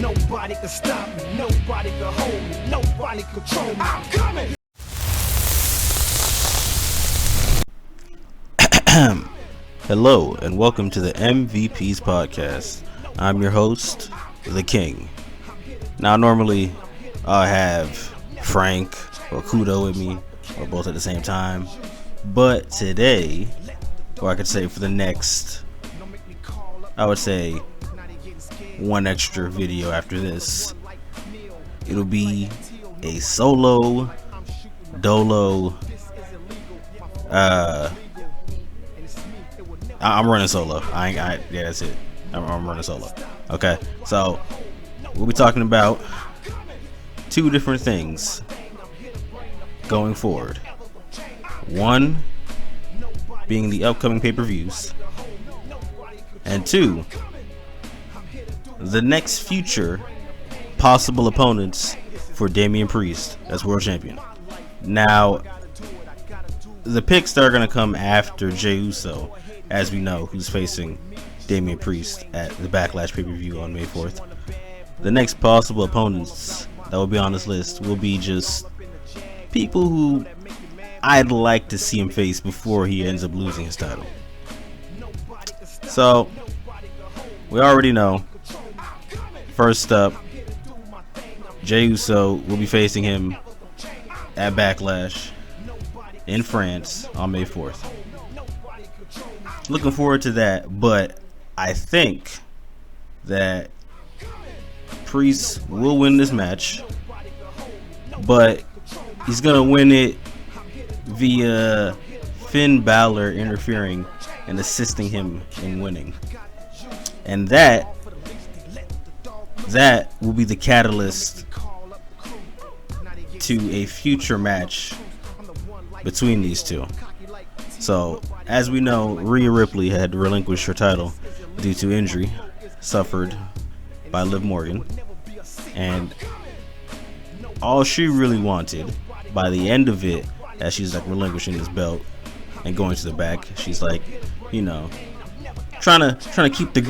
Nobody can stop me, nobody can hold me, nobody control me. I'm coming. Hello and welcome to the MVPs podcast. I'm your host, The King. Now normally I'll have Frank or Kudo with me, or both at the same time. But today, or I could say for the next, I would say one extra video after this, it'll be a solo dolo. I'm running solo. Yeah, that's it. I'm running solo. Okay, so we'll be talking about two different things going forward. One being the upcoming pay-per-views, and two, the next future possible opponents for Damian Priest as world champion. Now, the picks that are going to come after Jey Uso, as we know, who's facing Damian Priest at the Backlash pay-per-view on May 4th. The next possible opponents that will be on this list will be just people who I'd like to see him face before he ends up losing his title. So, we already know. First up, Jey Uso will be facing him at Backlash in France on May 4th. Looking forward to that, but I think that Priest will win this match, but he's gonna win it via Finn Balor interfering and assisting him in winning, and that will be the catalyst to a future match between these two. So, as we know, Rhea Ripley had to relinquish her title due to injury suffered by Liv Morgan, and all she really wanted by the end of it, as she's like relinquishing this belt and going to the back, she's like, you know, trying to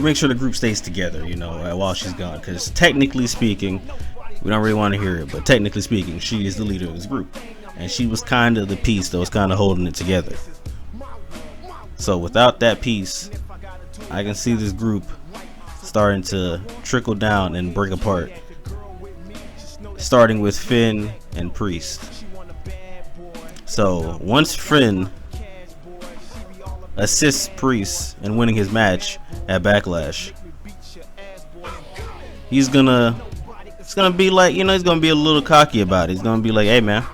make sure the group stays together, you know, while she's gone, because technically speaking, we don't really want to hear it, but technically speaking, she is the leader of this group, and she was kind of the piece that was kind of holding it together. So without that piece, I can see this group starting to trickle down and break apart, starting with Finn and Priest. So once Finn assists Priest in winning his match at Backlash, it's gonna be like, you know, he's gonna be a little cocky about it. He's gonna be like, hey man,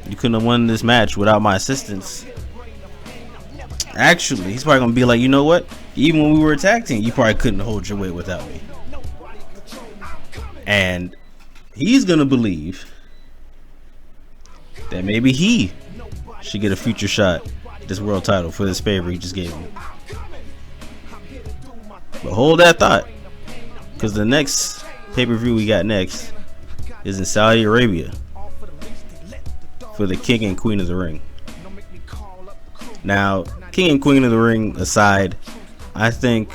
you couldn't have won this match without my assistance. Actually, he's probably gonna be like, you know what? Even when we were tag team, you probably couldn't hold your weight without me. And he's gonna believe that maybe he should get a future shot at this world title for this favor he just gave him. But hold that thought, because the next pay-per-view we got next is in Saudi Arabia for the King and Queen of the Ring. Now, King and Queen of the Ring aside, I think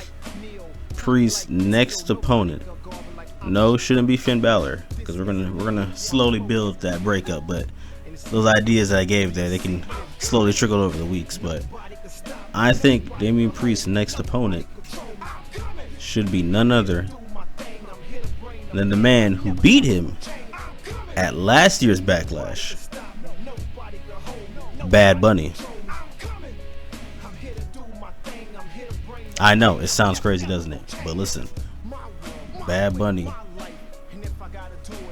Priest's next opponent, no, shouldn't be Finn Balor, because we're gonna slowly build that breakup. But those ideas that I gave there, they can slowly trickle over the weeks. But I think Damian Priest's next opponent should be none other than the man who beat him at last year's Backlash, Bad Bunny. I know, it sounds crazy, doesn't it? But listen, Bad Bunny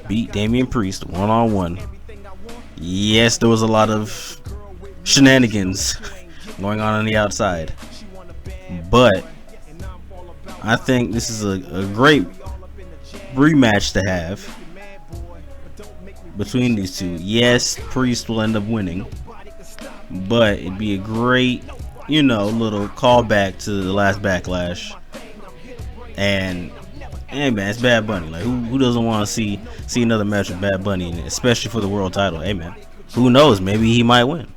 beat Damian Priest one-on-one. Yes, there was a lot of shenanigans going on the outside, but I think this is a great rematch to have between these two. Yes, Priest will end up winning, but it'd be a great, you know, little callback to the last Backlash. And hey man, it's Bad Bunny. Like who doesn't want to see another match with Bad Bunny, especially for the world title? Hey man, who knows? Maybe he might win.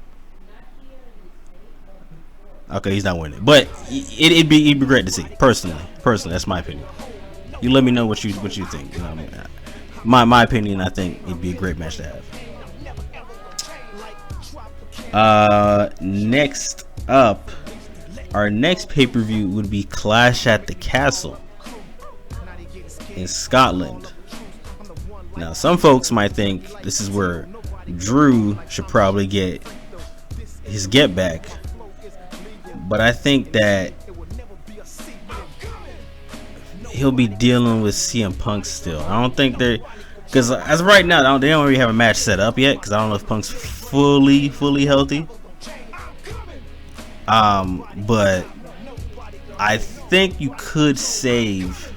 Okay, he's not winning, but it'd be great to see. Personally, that's my opinion. You let me know what you think. You know what I mean? My opinion, I think it'd be a great match to have. Next up, our next pay-per-view would be Clash at the Castle in Scotland. Now, some folks might think this is where Drew should probably get his get back, but I think that he'll be dealing with CM Punk still. I don't think they're, because as of right now, they don't really have a match set up yet, because I don't know if Punk's fully healthy. But I think you could save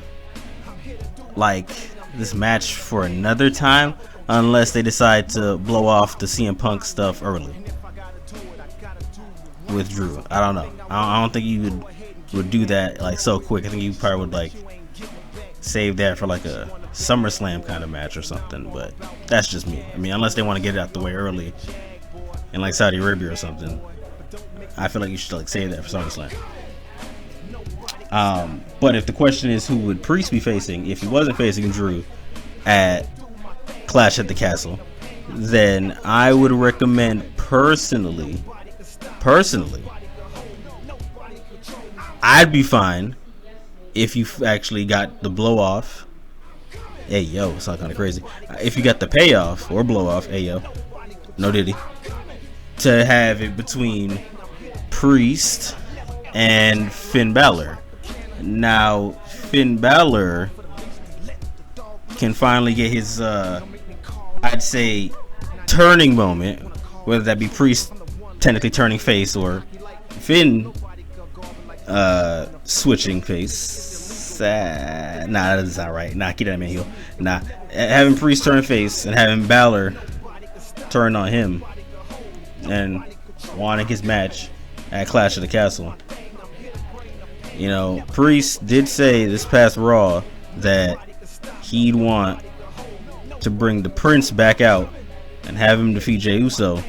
like this match for another time, unless they decide to blow off the CM Punk stuff early with Drew. I don't know. I don't think you would do that like so quick. I think you probably would like save that for like a SummerSlam kind of match or something. But that's just me. I mean, unless they want to get it out the way early in like Saudi Arabia or something, I feel like you should like save that for SummerSlam. But if the question is who would Priest be facing if he wasn't facing Drew at Clash at the Castle, then I would recommend personally, I'd be fine if you actually got the blow off. Hey yo, it's not kind of crazy. If you got the payoff or blow off, hey yo, no diddy, to have it between Priest and Finn Balor. Now Finn Balor can finally get his I'd say turning moment, whether that be Priest technically turning face or Finn switching face. Nah, that's not right. Nah, get that man heel. Nah, having Priest turn face and having Balor turn on him and wanting his match at Clash of the Castle. You know, Priest did say this past Raw that he'd want to bring the Prince back out and have him defeat Jey Uso.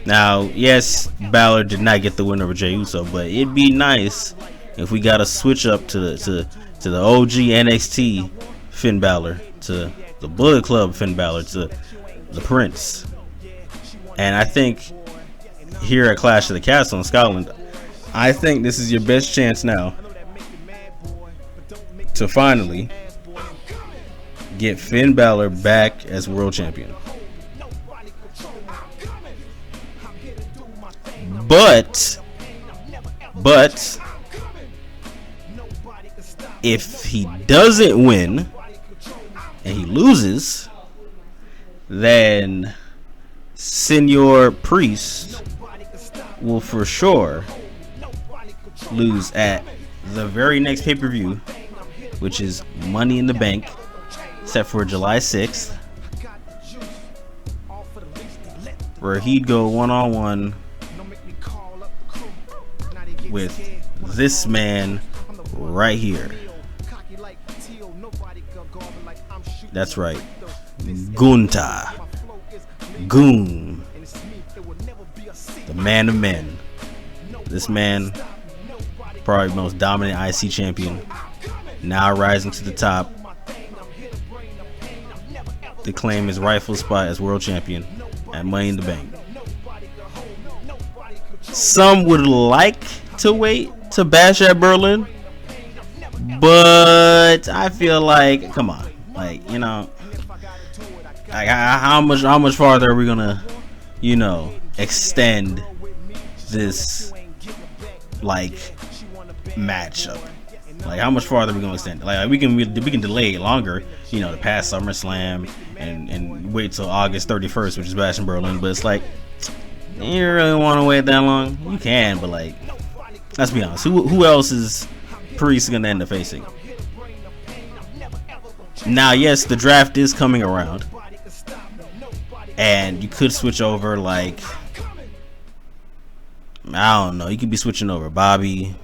Now, yes, Balor did not get the win over Jey Uso, but it'd be nice if we got a switch up to the OG NXT Finn Balor, to the Bullet Club Finn Balor, to the Prince. And I think here at Clash of the Castle in Scotland, I think this is your best chance now to finally get Finn Balor back as world champion. But if he doesn't win and he loses, then Senor Priest will for sure lose at the very next pay-per-view, which is Money in the Bank, set for July 6th, where he'd go one-on-one with this man right here. That's right, Gunther, Goon, the man of men. This man, probably the most dominant IC champion, now rising to the top to claim his rightful spot as world champion at Money in the Bank. Some would like to wait to Bash at Berlin, but I feel like, come on, like, you know, like how much farther are we gonna, you know, extend this like matchup? Like, how much farther are we gonna extend it? Like, we can delay it longer, you know, to pass SummerSlam and wait till August 31st, which is Bash in Berlin. But it's like, you really want to wait that long? You can, but like, let's be honest. Who else is Priest gonna end up facing? Now, yes, the draft is coming around, and you could switch over, like, I don't know. You could be switching over Bobby.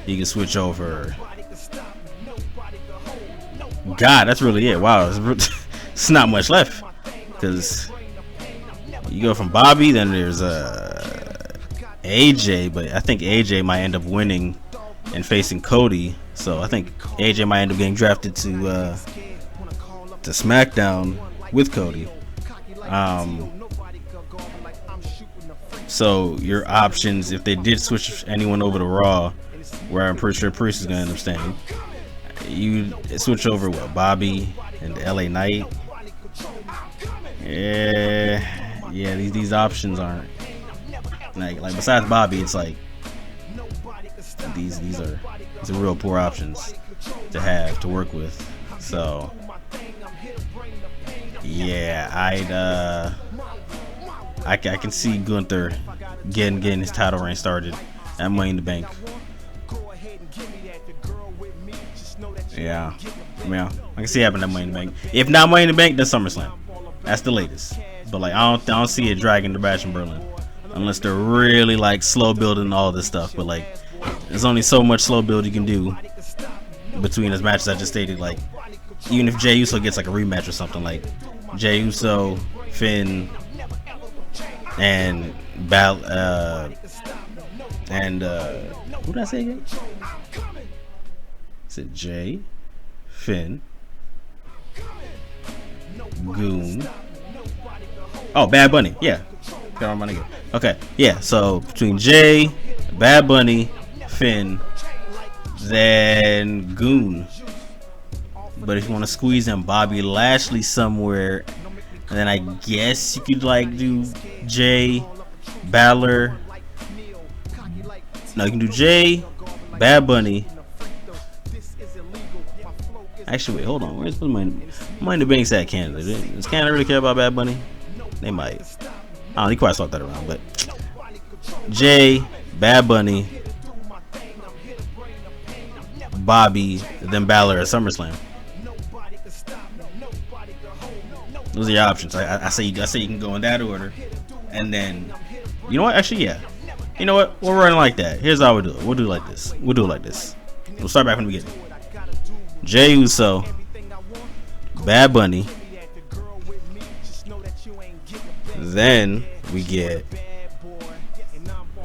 You can switch over. God, that's really it. Wow, it's not much left, because you go from Bobby, then there's AJ, but I think AJ might end up winning and facing Cody So I think AJ might end up getting drafted to SmackDown with Cody. So your options, if they did switch anyone over to Raw, where I'm pretty sure Priest is gonna end up staying, you switch over what, Bobby and LA Knight. Yeah, these options aren't like besides Bobby, it's like these are real poor options to have to work with. So yeah, I can see Gunther getting his title reign started at Money in the Bank. Yeah, I can see it happening at Money in the Bank. If not Money in the Bank, then SummerSlam. That's the latest. But like I don't see it dragging the Bash in Berlin unless they're really like slow building all this stuff. But like there's only so much slow build you can do between those matches I just stated. Like even if Jey Uso gets like a rematch or something, like Jey Uso, Finn, and who did I say again? Is it Jey, Finn, Goon? Oh, Bad Bunny. Yeah, got my nigga. Okay, yeah. So between Jey, Bad Bunny, Finn, then Goon. But if you want to squeeze in Bobby Lashley somewhere, then I guess you could like do Jey, Balor. No, you can do Jey, Bad Bunny. Actually, wait, hold on. Where's Money in the Bank's at Canada? Does Canada really care about Bad Bunny? They might. I don't know, he quite swapped that around, but Jey, Bad Bunny, Bobby, then Balor at SummerSlam. Those are your options. I say you can go in that order, and then you know what? Actually, yeah. You know what? We're running like that. Here's how we do it. We'll do it like this. We'll start back from the beginning. Jey Uso, Bad Bunny. Then we get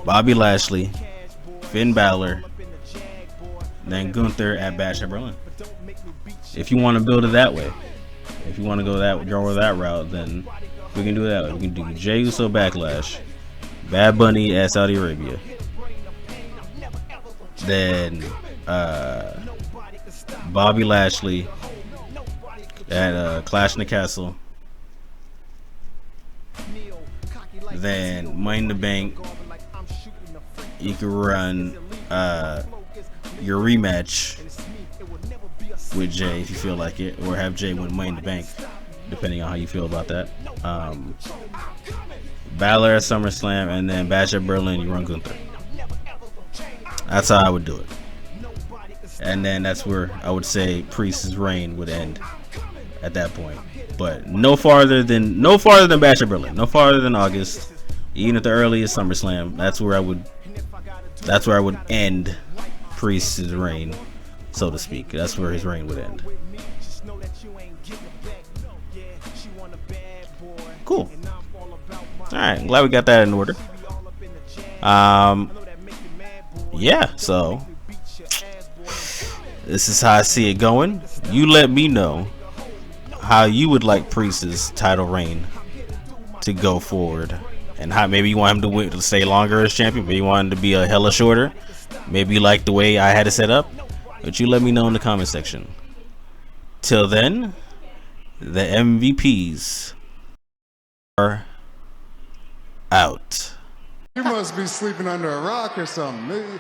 Bobby Lashley, Finn Balor, then Gunther at Bash at Berlin. If you want to build it that way, if you want to go that route, then we can do that. We can do Jey Uso Backlash, Bad Bunny at Saudi Arabia, then Bobby Lashley at Clash in the Castle, then Money in the Bank. You can run your rematch with Jey if you feel like it, or have Jey win Money in the Bank, depending on how you feel about that. Balor at SummerSlam, and then Bash at Berlin, you run Gunther. That's how I would do it. And then that's where I would say Priest's reign would end at that point. But no farther than Bash at Berlin, no farther than August, even at the earliest SummerSlam. That's where I would end Priest's reign, so to speak. That's where his reign would end. Cool. Alright, glad we got that in order. Yeah, so this is how I see it going. You let me know how you would like Priest's title reign to go forward, and how maybe you want him to stay longer as champion, maybe you want him to be a hella shorter, maybe you like the way I had it set up. But you let me know in the comment section. Till then, the MVPs are out. You must be sleeping under a rock or something.